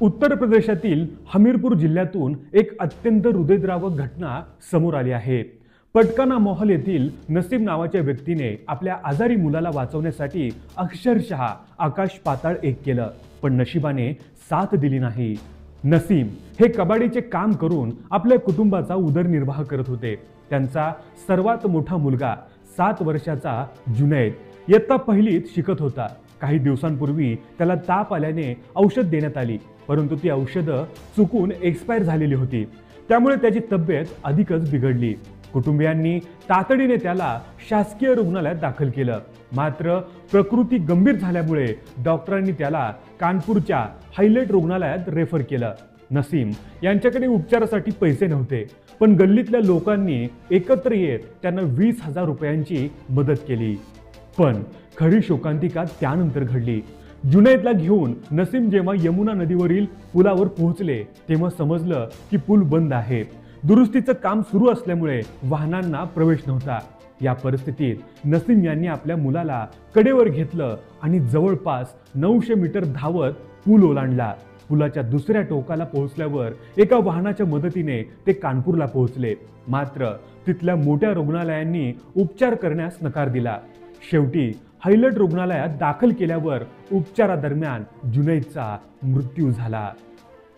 उत्तर प्रदेशातील हमीरपूर जिल्ह्यातून एक अत्यंत हृदयद्रावक घटना समोर आली आहे। पटकाना मोहल येथील नसीम नावाच्या व्यक्तीने आपल्या आजारी मुलाला वाचवण्यासाठी अक्षरशः आकाश पाताळ एक केलं, पण नशिबाने साथ दिली नाही। नसीम हे कबाडीचे काम करून आपल्या कुटुंबाचा उदरनिर्वाह करत होते। त्यांचा सर्वात मोठा मुलगा 7 वर्षाचा जुनैद इयत्ता पहिलीत शिकत होता। काही दिवसांपूर्वी त्याला ताप आल्याने औषध देण्यात आली, परंतु ती औषधं चुकून एक्सपायर झालेली होती। त्यामुळे त्याची तब्येत अधिकच बिघडली। कुटुंबियांनी तातडीने त्याला शासकीय रुग्णालयात दाखल केलं, मात्र प्रकृती गंभीर झाल्यामुळे डॉक्टरांनी त्याला कानपूरच्या हायलाइट रुग्णालयात रेफर केलं। नसीम यांच्याकडे उपचारासाठी पैसे नव्हते, पण गल्लीतल्या लोकांनी एकत्र येत त्यांना 20,000 रुपयांची मदत केली। पण खरी शोकांतिका त्यानंतर घडली। जुनैदला घेऊन नसीम जेव्हा यमुना नदीवरील पुलावर पोहोचले, तेव्हा समजलं की पूल बंद आहे। दुरुस्तीचं काम सुरू असल्यामुळे वाहनांना प्रवेश नव्हता। या परिस्थितीत नसीम यांनी आपल्या मुलाला कडेवर घेतलं आणि जवळपास 900 मीटर धावत पूल ओलांडला। पुलाच्या दुसऱ्या टोकाला पोहोचल्यावर एका वाहनाच्या मदतीने ते कानपूरला पोहोचले, मात्र तिथल्या मोठ्या रुग्णालयांनी उपचार करण्यास नकार दिला। शेवटी हायलाइट रुग्णालयात दाखल केल्यावर उपचारादरम्यान जुनैदचा मृत्यू झाला।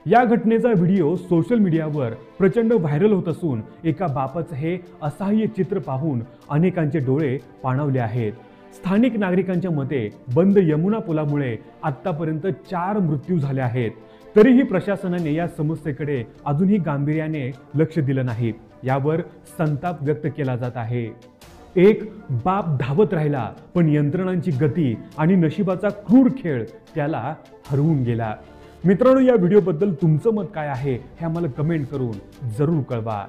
या घटनेचा व्हिडिओ सोशल मीडियावर प्रचंड व्हायरल होत असून एका बापाचं हे असहाय्य चित्र पाहून अनेकांचे डोळे पाणावले आहेत। स्थानिक नागरिकांच्या मते बंद यमुना पुलामुळे आतापर्यंत 4 मृत्यू झाले आहेत। तरीही प्रशासनाने या समस्येकडे अजूनही गांभीर्याने लक्ष दिलं नाही। यावर संताप व्यक्त केला जात आहे। एक बाप धावत राहिला, पण यंत्रणांची गती आणि नशिबाचा क्रूर खेळ त्याला हरवून गेला। मित्रांनो, या व्हिडिओबद्दल तुमचं मत काय आहे हे आम्हाला कमेंट करून जरूर कळवा।